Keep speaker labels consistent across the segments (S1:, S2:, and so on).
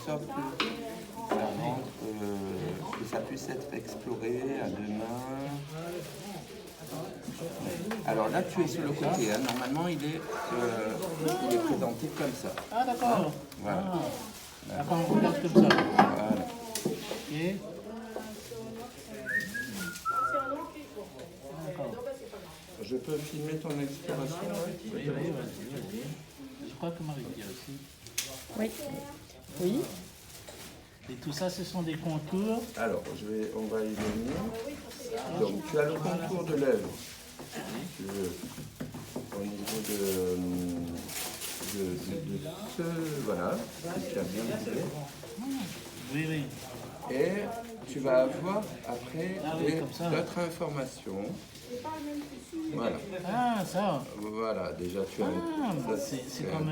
S1: sorte que ça puisse être exploré à deux mains. Alors là, tu es sur le côté. Hein. Normalement, il est présenté comme ça.
S2: Ah, d'accord.
S1: Voilà.
S2: Ah, d'accord, on regarde comme ça.
S1: Voilà.
S2: Ok.
S1: Je peux filmer ton exploration?
S2: Oui, vas-y. Je crois que Marie-Pierre aussi.
S3: Oui. Oui.
S2: Et tout ça, ce sont des contours.
S1: Alors, on va y venir. Donc, tu as le contour de l'œuvre. Si tu veux, au niveau de ce... Voilà, si tu as bien trouvé.
S2: Oui.
S1: Et tu vas avoir après
S2: comme ça.
S1: d'autres informations. Voilà.
S2: Ah, ça.
S1: Voilà, déjà tu as...
S2: Ah, c'est comme...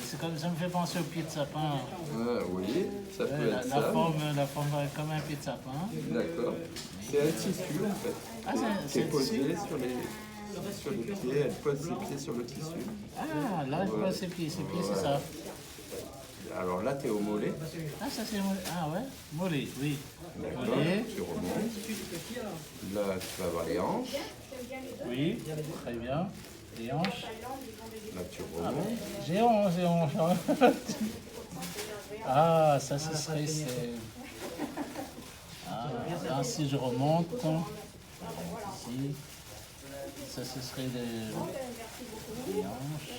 S2: c'est comme ça me fait penser au pied de sapin.
S1: oui, ça peut être ça.
S2: La forme comme un pied de sapin.
S1: D'accord. C'est un tissu en fait.
S2: Ah,
S1: qui est posé sur les pieds, elle pose ses pieds sur le tissu.
S2: Ah, là, je vois ses pieds, c'est ça.
S1: Alors là, tu es au mollet.
S2: Ah, ça c'est mollet. Ah ouais, mollet, oui.
S1: D'accord,
S2: Mollet.
S1: tu remontes. Là, tu vas avoir les hanches.
S2: Oui, très bien. Les hanches.
S1: Là, tu remontes.
S2: J'ai honte. Hein. Ah, ça, ce serait... Ah, si je remonte, ici, ça, ce serait les hanches.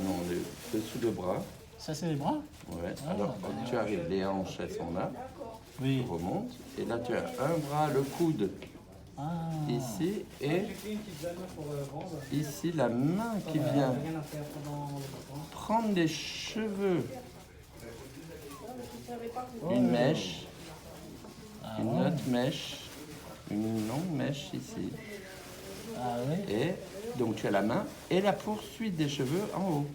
S1: Non, le dessous de bras.
S2: Ça, c'est les bras?
S1: Ouais. Alors, tu arrives, les hanches, elles sont là.
S2: Oui.
S1: Tu remontes. Et là, tu as un bras, le coude.
S2: Ah.
S1: Ici, et ici, la main qui vient prendre les cheveux. Une mèche, une autre mèche, une longue mèche ici.
S2: Ah oui.
S1: Et donc tu as la main et la poursuite des cheveux en haut.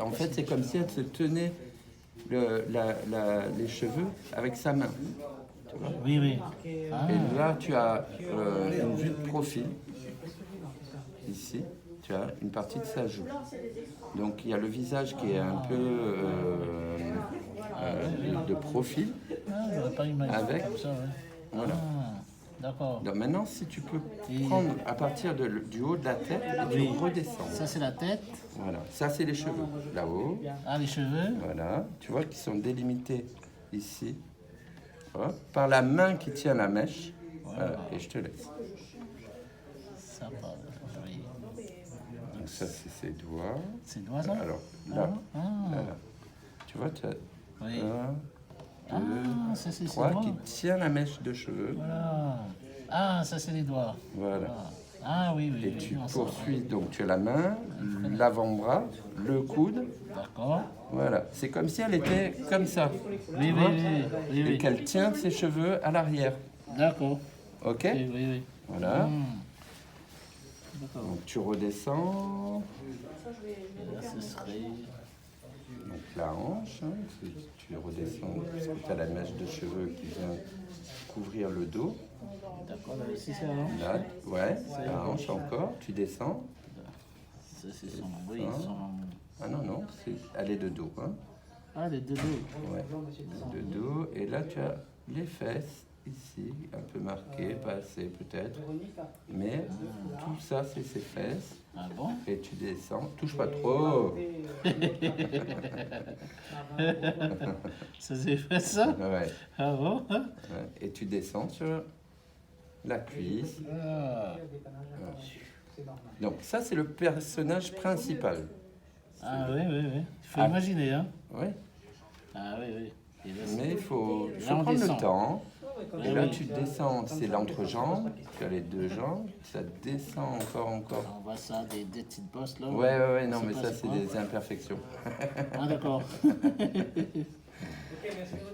S1: En fait, c'est comme si elle se tenait les cheveux avec sa main. Tu vois?
S2: Oui. Ah.
S1: Et là, tu as une vue de profil. Ici, tu as une partie de sa joue. Donc, il y a le visage qui est un peu de profil.
S2: Ah, j'aurais pas imaginé
S1: Avec.
S2: comme ça, ouais.
S1: Voilà.
S2: Ah, d'accord.
S1: Donc maintenant, si tu peux prendre à partir du haut de la tête et tu redescends.
S2: Ça, c'est la tête.
S1: Voilà. Ça, c'est les cheveux. Là-haut.
S2: Ah, les cheveux.
S1: Voilà. Tu vois qu'ils sont délimités ici. Voilà. Par la main qui tient la mèche. Voilà. Et je te laisse.
S2: Ça part. Oui.
S1: Donc ça, c'est ses doigts.
S2: C'est doigt, ça?
S1: Alors, là.
S2: Ah.
S1: Là. Tu vois, tu as
S2: Oui.
S1: un, deux,
S2: Ça, c'est
S1: trois
S2: doigts.
S1: qui tient la mèche de cheveux.
S2: Voilà. Ah, ça, c'est les doigts.
S1: Voilà.
S2: Ah, oui.
S1: Et tu poursuis, donc tu as la main, l'avant-bras, le coude.
S2: D'accord.
S1: Voilà. C'est comme si elle était comme ça.
S2: Oui.
S1: Et qu'elle tient ses cheveux à l'arrière.
S2: D'accord.
S1: Ok?
S2: Oui.
S1: Voilà.
S2: D'accord.
S1: Donc tu redescends.
S2: Là, ce serait...
S1: Donc la hanche. Hein, tu redescends parce que tu as la mèche de cheveux qui vient couvrir le dos.
S2: D'accord, là aussi, c'est la hanche.
S1: Là, ouais, la hanche encore. Tu descends.
S2: Ça, c'est son... Oui, son...
S1: Ah non, elle est de dos. Hein.
S2: Ah, les deux dos.
S1: Ouais, de dos. Et là, tu as les fesses ici, un peu marquées, pas assez peut-être. Mais tout ça, c'est ses fesses.
S2: Ah bon?
S1: Et tu descends. Touche pas trop.
S2: Ça s'est fait ça?
S1: Ouais.
S2: Ah bon?
S1: Ouais. Et tu descends sur la cuisse.
S2: Ah.
S1: Donc ça, c'est le personnage principal.
S2: Ah oui. Il faut imaginer, hein?
S1: Oui.
S2: Ah oui. Et là,
S1: Mais il faut
S2: là, on
S1: prendre
S2: descend.
S1: le temps. Et là,
S2: oui.
S1: tu descends, c'est l'entrejambe, tu as les deux jambes, ça descend encore.
S2: On voit ça, des petites bosses là.
S1: Ouais, non,
S2: C'est
S1: mais
S2: pas-
S1: ça,
S2: c'est
S1: c'est
S2: quoi?
S1: des imperfections.
S2: Ah d'accord.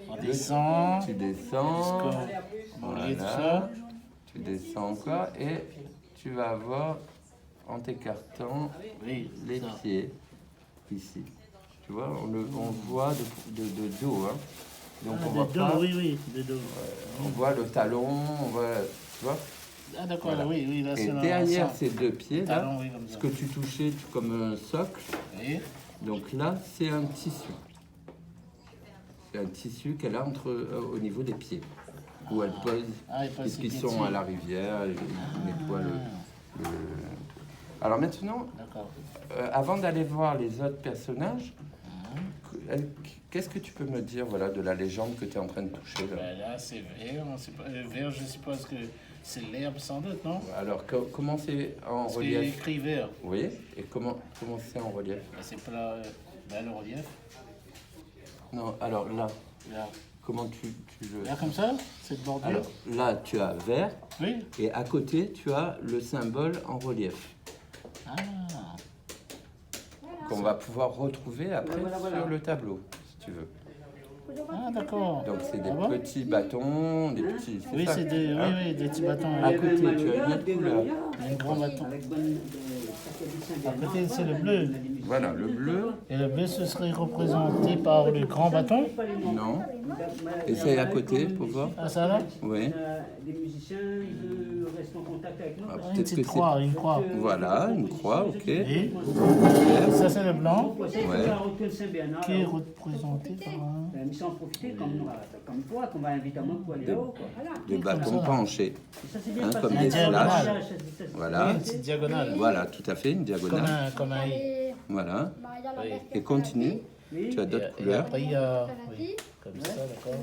S2: On descend.
S1: Tu descends,
S2: On lit tout
S1: voilà,
S2: ça.
S1: tu descends encore, et tu vas avoir, en t'écartant,
S2: Oui,
S1: les
S2: ça.
S1: pieds, ici. Tu vois, on voit de dos, hein. Donc
S2: Ah,
S1: on voit
S2: de dos,
S1: pas,
S2: oui, de dos.
S1: on voit le talon, on voit, tu vois.
S2: Ah d'accord,
S1: Voilà.
S2: oui, là
S1: Et
S2: c'est
S1: derrière
S2: ça.
S1: ces deux pieds, là,
S2: Talon, oui, comme ça.
S1: ce que tu touchais comme un socle,
S2: Oui.
S1: Donc là, c'est un tissu. C'est un tissu qu'elle a au niveau des pieds, où elle pose,
S2: Ah, elle pose ses
S1: puisqu'ils
S2: pieds
S1: sont
S2: dessus.
S1: à la rivière, ils nettoient le- Alors maintenant,
S2: D'accord.
S1: avant d'aller voir les autres personnages, qu'est-ce que tu peux me dire voilà, de la légende que tu es en train de toucher là?
S2: Ben là, c'est vert. Vert, je suppose que c'est l'herbe sans doute, non?
S1: Alors, comment c'est en
S2: Parce qu'il y a
S1: relief?
S2: écrit vert.
S1: Oui, et comment c'est en relief?
S2: Ben, c'est pas là, le relief.
S1: Non, alors là,
S2: Là,
S1: comment tu le...
S2: là comme ça, cette bordure.
S1: Alors là, tu as vert,
S2: Oui.
S1: et à côté, tu as le symbole en relief,
S2: Ah,
S1: qu'on va pouvoir retrouver après
S4: Voilà.
S1: sur le tableau, si tu veux.
S2: ah d'accord.
S1: Donc c'est des
S2: Ah bon
S1: petits bâtons, des petits...
S2: Oui,
S1: ça,
S2: c'est des,
S1: hein?
S2: oui, des petits bâtons.
S1: À
S2: Oui.
S1: côté, tu as une autre couleur.
S2: Un grand bâton.
S4: Avec
S2: À côté, c'est le bleu.
S1: Voilà, le bleu,
S2: Et le bleu, ce serait représenté par le grand bâton.
S1: non. Essaye à côté pour voir.
S2: Ah, ça là?
S1: Oui.
S4: Des musiciens restent en contact avec nous.
S1: Ah,
S2: Une
S1: peut-être que
S2: petite
S1: c'est...
S2: croix, une croix.
S1: Voilà, une croix, ok.
S2: Et ça, c'est le blanc, qui est représenté par un...
S4: Mais sans profiter comme toi, qu'on va inviter à moi pour aller là-haut.
S1: Des bâtons penchés.
S4: Ça, c'est bien
S1: Hein,
S4: parce
S1: comme
S4: que
S1: des
S2: diagonales.
S1: Voilà.
S2: Une petite diagonale.
S1: Voilà, tout à fait, une diagonale.
S2: Comme un i.
S1: Voilà.
S2: Oui.
S1: Et continue.
S4: Oui.
S1: Tu as d'autres
S2: Et
S1: couleurs.
S2: après, il y a... Oui, comme ça, d'accord,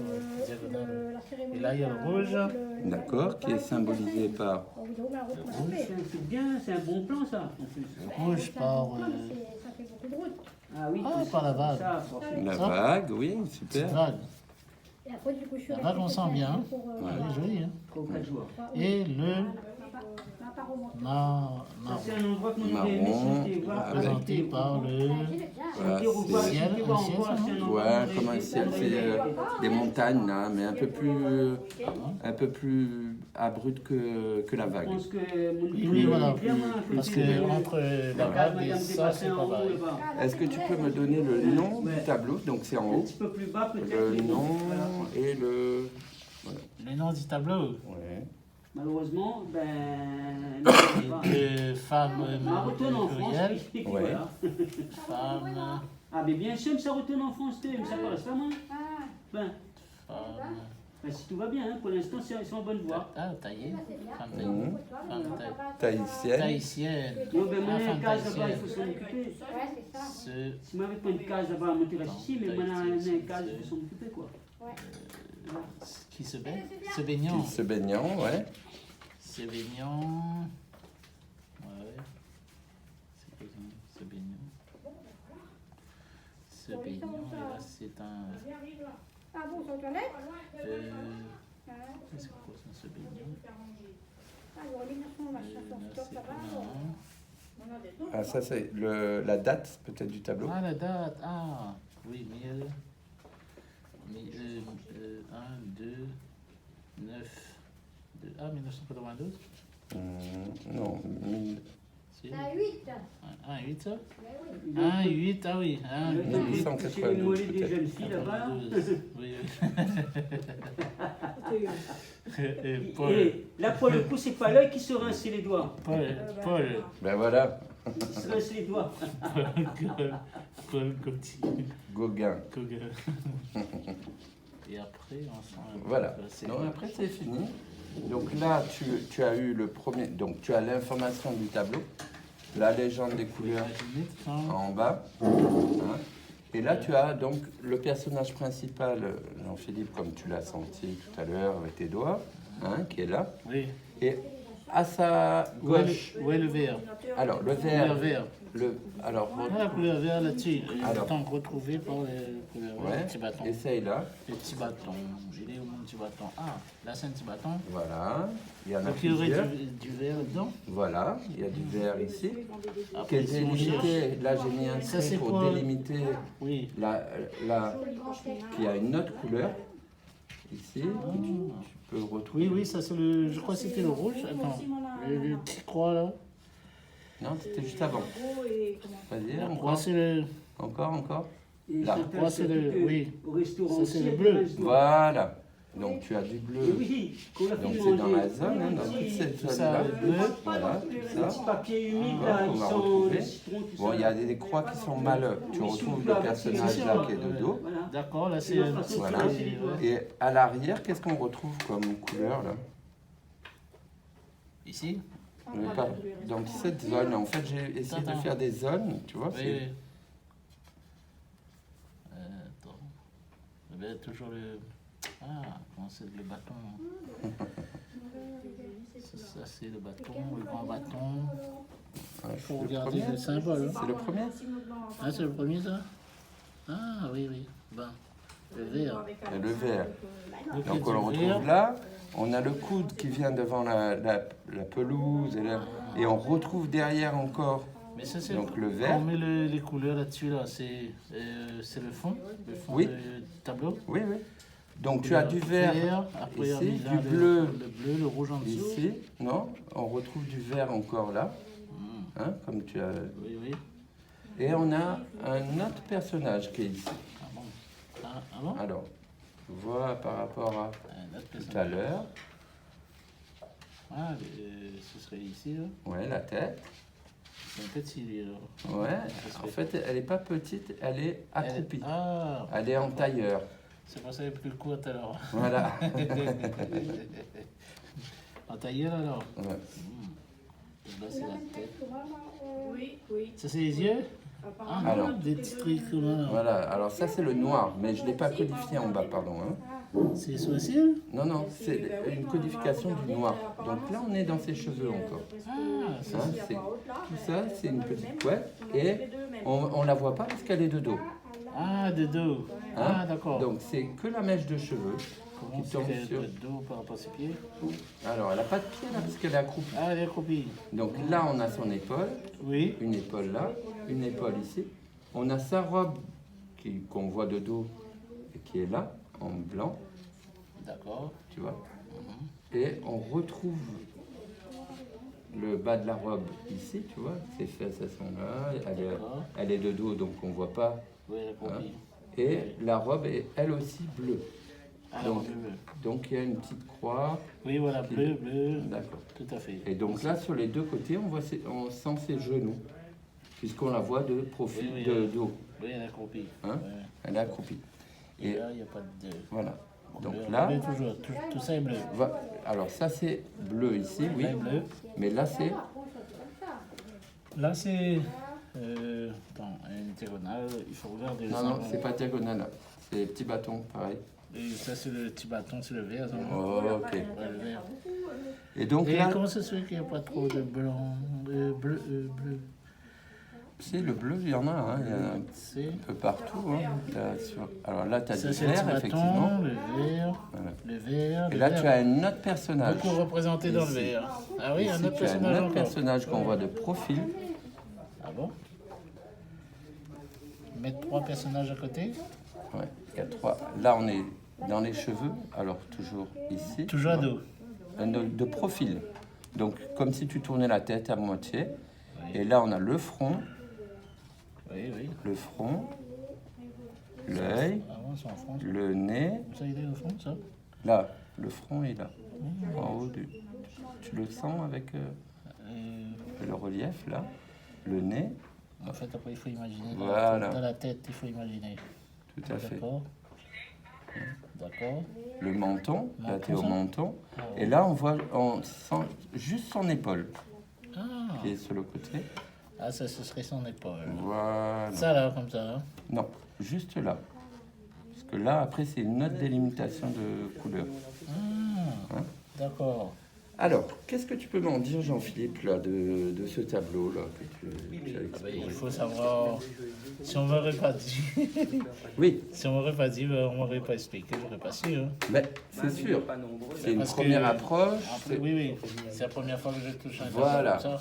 S2: diagonale. Et là, il y a le rouge.
S1: D'accord, qui est symbolisé par
S4: C'est bien, c'est un bon plan ça. En plus.
S2: Le rouge par...
S4: Ah oui,
S2: Ah, par la vague.
S4: ça, forcément.
S1: la
S2: Ça
S1: vague, oui,
S2: Petite
S1: super.
S2: vague. La vague, on sent bien.
S1: Ouais.
S2: Elle est jolie, hein.
S4: 3 ou 4 jours.
S2: Et le...
S4: Ça, c'est un endroit qu'on aurait aimé
S1: Marron,
S4: sauter, voir.
S2: représenté par le...
S1: Voilà,
S4: Dire au revoir,
S1: c'est-
S2: ciel,
S4: si tu vois,
S2: un
S4: au
S2: ciel,
S4: revoir,
S2: ça,
S4: c'est un
S2: non
S4: endroit
S1: Ouais,
S4: qu'on
S1: comme
S4: aurait
S1: un ciel,
S4: aimé
S1: c'est
S4: sauter.
S1: des montagnes là, mais un peu plus abrupt que la
S4: Je
S1: vague.
S4: pense que
S2: Oui, voilà.
S4: bien, moi, faut
S2: Parce
S4: dire,
S2: que entre la vague et
S4: Madame
S2: ça,
S4: dépassé
S2: c'est
S4: en
S2: pas
S4: haut,
S2: pareil.
S4: là-bas.
S1: Est-ce que tu peux me donner le nom du tableau? Donc c'est en
S4: Un
S1: haut.
S4: petit peu plus bas peut-être.
S1: Le
S4: mais bon,
S1: nom
S4: voilà.
S1: et le... Voilà.
S2: Le nom du tableau.
S1: Ouais.
S4: Malheureusement, ben. non, c'est pas.
S2: De femme
S4: Ça retourne en France,
S2: pluriel.
S4: et puis
S1: Ouais.
S4: voilà.
S2: Femme...
S4: Ah, mais bien sûr que ça retourne en France, mais ça passe la main. Ben,
S2: Femme...
S4: ben, si tout va bien, hein, pour l'instant, c'est en bonne voie.
S2: Ah, taillée. Femme taillée.
S1: Mhm.
S2: Femme
S1: Tahitienne.
S2: tahitienne.
S4: Non, ben, moi,
S2: Ah,
S4: il y a
S2: femme
S4: une case là-bas, il
S2: tahitienne.
S4: faut s'en occuper.
S2: Ce...
S4: Si moi, avec pas une case là-bas à monter ici, mais maintenant, il y a une case, il faut s'en occuper, quoi.
S2: Qui se baigne. Se baignant.
S1: Se baignant, ouais.
S2: Se baignant. Ouais. C'est quoi ça? Se baignant. Se baignant. Et là, c'est un.
S5: Ah bon, c'est aux toilettes
S2: C'est quoi ça, se baignant?
S5: Ah, il y aura des garçons, machin,
S2: Là,
S5: son stock
S2: c'est
S5: là-bas.
S2: comment?
S1: Ah, ça c'est la date peut-être du tableau.
S2: Ah, la date. Ah, oui, 1, 2, 9. Ah, 1992?
S1: Non, 1000
S2: Si.
S5: Ah, 8.
S2: 1, 8, ça?
S5: Mais oui.
S2: 1, 8, ah oui. 1, 8.
S1: 1892
S4: C'est une mollet des
S1: peut-être.
S4: jeunes filles là-bas.
S2: Oui,
S4: Et-
S2: oui. Paul.
S4: Et là, pour le coup, c'est pas l'œil qui se rince les doigts.
S2: Paul.
S1: Ben voilà,
S4: Il se rince les doigts.
S2: Paul Gaultier.
S1: Gauguin.
S2: Gauguin. Et après, on sent un peu
S1: Voilà.
S2: que c'est-
S1: Donc après c'est fini. Donc là tu as eu le premier, donc tu as l'information du tableau, la légende des couleurs en bas. Hein. Et là tu as donc le personnage principal, Jean-Philippe, comme tu l'as senti tout à l'heure avec tes doigts, hein, qui est là.
S2: Oui.
S1: Et à sa gauche,
S2: Où est le vert?
S1: alors le
S2: Couleur
S1: vert,
S2: vert.
S1: alors
S2: Ah, la couleur vert là-dessus.
S1: Alors.
S2: Tant retrouvé par le couleur vert.
S1: ouais,
S2: Le petit bâton.
S1: essaye là,
S2: Le petit bâton. Il est où mon petit bâton? Ah, là c'est un petit bâton.
S1: voilà, il y en a
S2: Donc il y aurait
S1: plusieurs.
S2: du vert dedans.
S1: Voilà, il y a du vert ici.
S2: Après,
S1: Qui est
S2: si on cherche-
S1: délimité, là j'ai mis un
S2: Ça,
S1: trait
S2: c'est
S1: pour
S2: pour-
S1: délimiter
S2: Oui.
S1: la qui a une autre couleur. Ici, tu peux retrouver.
S2: Oui, oui, ça c'est le. Je crois que c'était le rouge. Attends. Le petit croix là.
S1: Non, c'était juste avant. Vas-y,
S2: La
S1: encore,
S2: croix c'est le.
S1: encore.
S4: Et
S1: Là.
S4: certains
S2: Moi, c'est le-
S4: surtout que
S2: oui.
S4: Au restaurant
S2: Ça,
S4: aussi,
S2: c'est
S4: il y a
S2: le
S4: des
S2: bleu.
S4: rince doigts.
S1: Voilà. Donc tu as du bleu.
S4: Oui, qu'on a
S1: Donc
S4: fait
S1: c'est dans la
S4: manger.
S1: zone, hein, dans toute cette
S2: Tout ça,
S1: zone-là.
S2: le bleu.
S1: Voilà,
S4: Les
S1: tout
S4: petits
S1: ça.
S4: papiers humides
S1: Voilà,
S4: là,
S1: qu'on
S4: qui
S1: va
S4: sont
S1: retrouver.
S4: le citron, tout
S1: Bon,
S4: ça.
S1: il y a des croix qui sont mal. Tu retrouves le personnage là qui est de dos.
S4: Voilà.
S2: D'accord, là c'est...
S1: Voilà.
S2: ouais.
S1: Et à l'arrière, qu'est-ce qu'on retrouve comme couleur là?
S2: Ici?
S1: Donc cette zone, en fait, j'ai essayé de faire des zones, tu vois.
S2: Oui,
S1: c'est-
S2: oui. Attends. Il y avait toujours le... Ah, comment c'est le bâton? Ça c'est le bâton, le grand bâton.
S1: Ouais,
S2: Il faut
S1: c'est le
S2: regarder
S1: premier.
S2: le symbole.
S1: C'est le premier?
S2: Ah, c'est le premier ça? Ah, oui, oui. Ben, le vert.
S1: Et le vert.
S2: Le
S1: Donc
S2: vert.
S1: on le retrouve là. On a le coude qui vient devant la pelouse et on retrouve derrière encore.
S2: Mais ça c'est...
S1: Donc le
S2: Quand
S1: vert.
S2: on met les couleurs là-dessus, là, c'est le fond
S1: Oui.
S2: du tableau.
S1: Oui, oui. Donc tu as du vert
S2: après il y a
S1: ici,
S2: là,
S1: du bleu
S2: le bleu, le rouge en dessous.
S1: ici. Non, on retrouve du vert encore là. Hein, comme tu as.
S2: Oui, oui.
S1: Et on a un autre personnage qui est ici.
S2: Ah bon? Ah bon?
S1: Alors, tu vois par rapport à
S2: Un autre
S1: tout à
S2: personnage.
S1: l'heure.
S2: Ah, ce serait ici, là.
S1: Ouais, la tête.
S2: C'est un petit, là.
S1: Ouais, en fait, elle n'est pas petite, elle est accroupie.
S2: Ah,
S1: Elle est en tailleur.
S2: c'est pour ça qu'elle est plus courte alors.
S1: Voilà.
S2: En tailleur alors?
S1: Ouais.
S2: Là, c'est la tête.
S3: Oui, oui.
S2: Ça, c'est les yeux? Ah,
S1: Alors.
S2: non, des petits trucs comme ça.
S1: Voilà, alors ça c'est le noir, mais je ne l'ai pas codifié en bas, pardon. Hein.
S2: C'est les sourcils?
S1: Non, non, c'est une codification du noir. Donc là, on est dans ses cheveux encore.
S2: Ah, ça,
S1: Hein, c'est- tout ça, c'est une petite couette et on ne la voit pas parce qu'elle est de dos.
S2: ah, de dos.
S1: Hein.
S2: Ah, d'accord.
S1: Donc c'est que la mèche de cheveux
S2: Comment
S1: qui
S2: c'est
S1: tombe
S2: qu'elle
S1: sur...
S2: est de dos par rapport à ses pieds?
S1: Alors, elle n'a pas de pied là parce qu'elle est accroupie.
S2: Ah, elle est accroupie.
S1: Donc là, on a son épaule,
S2: Oui.
S1: une épaule là, une épaule ici. On a sa robe qu'on voit de dos et qui est là, en blanc,
S2: D'accord.
S1: tu vois. Et on retrouve le bas de la robe ici, tu vois. Ses fesses, elles sont là,
S2: D'accord.
S1: elle est de dos, donc on ne voit pas.
S2: Oui, elle est accroupie.
S1: Et la robe est elle aussi bleue.
S2: Ah,
S1: Donc,
S2: bleu.
S1: donc il y a une petite croix.
S2: Oui, voilà, bleu, bleu.
S1: D'accord.
S2: Tout à fait.
S1: Et donc là, sur les deux côtés, on sent ses genoux, puisqu'on la voit de profil,
S2: Oui, oui,
S1: de
S2: oui.
S1: dos.
S2: Oui, elle est accroupie.
S1: Hein.
S2: Ouais.
S1: Elle est accroupie.
S2: Et
S1: Et
S2: là, il n'y a pas de...
S1: voilà. Donc
S2: bleu,
S1: là,
S2: bleu toujours. Tout ça est bleu.
S1: alors ça c'est bleu ici, oui.
S2: Là, bleu.
S1: Mais là c'est
S2: Là, c'est... attends, une diagonale. Il faut regarder le
S1: non non,
S2: symbole.
S1: c'est pas diagonal là. C'est des petits bâtons, pareil.
S2: Et ça, c'est le petit bâton, c'est le vert. Ça, non?
S1: Oh, ok.
S2: Ouais, le vert.
S1: Et donc
S2: Et
S1: là,
S2: comment ça se fait qu'il n'y a pas trop de blanc, bleu?
S1: c'est le bleu, il y en a, hein, il y en a un
S2: C'est...
S1: peu partout. Hein. Là, alors là, tu as
S2: Ça,
S1: du
S2: c'est le petit
S1: vert, effectivement.
S2: bâton, le vert,
S1: Voilà.
S2: le vert.
S1: Et
S2: le
S1: là,
S2: vert.
S1: tu as un autre personnage.
S2: Beaucoup représenté dans le
S1: Ici.
S2: vert. Ah oui,
S1: Ici,
S2: un autre
S1: tu as un
S2: personnage
S1: autre
S2: encore.
S1: personnage qu'on voit de profil.
S2: Ah bon? Mettre 3 personnages à côté?
S1: Ouais, il y a trois. Là, on est dans les cheveux, alors toujours ici.
S2: Toujours à dos.
S1: De profil. Donc, comme si tu tournais la tête à moitié.
S2: Oui.
S1: Et là, on a le front,
S2: Oui, oui.
S1: l'œil,
S2: Avant, c'est en front.
S1: le nez.
S2: Ça, il est au fond, ça?
S1: Là, le front est là. En haut tu le sens avec le relief, là. Le nez,
S2: En fait, après, il faut imaginer.
S1: Voilà.
S2: Dans la tête, il faut imaginer.
S1: tout à fait.
S2: D'accord. D'accord.
S1: Le menton, là, tu es au menton.
S2: Ah,
S1: Et là, on sent juste son épaule
S2: Ah.
S1: qui est sur le côté.
S2: Ah, ça, ce serait son épaule.
S1: Voilà.
S2: Ça, là, comme ça. Hein?
S1: Non, juste là. Parce que là, après, c'est une autre délimitation de couleur.
S2: Ah.
S1: Hein.
S2: D'accord.
S1: Alors, qu'est-ce que tu peux m'en dire, Jean-Philippe, là, de ce tableau-là que tu as
S2: Ah ben,
S1: exploré?
S2: il faut savoir. Si on m'aurait pas dit.
S1: Oui,
S2: Si on m'aurait pas dit, on m'aurait pas expliqué, j'aurais pas su. Hein.
S1: mais c'est sûr. C'est une
S2: Parce que-
S1: première approche.
S2: Après, oui, oui. C'est la première fois que je touche un tableau
S1: Voilà.
S2: comme ça.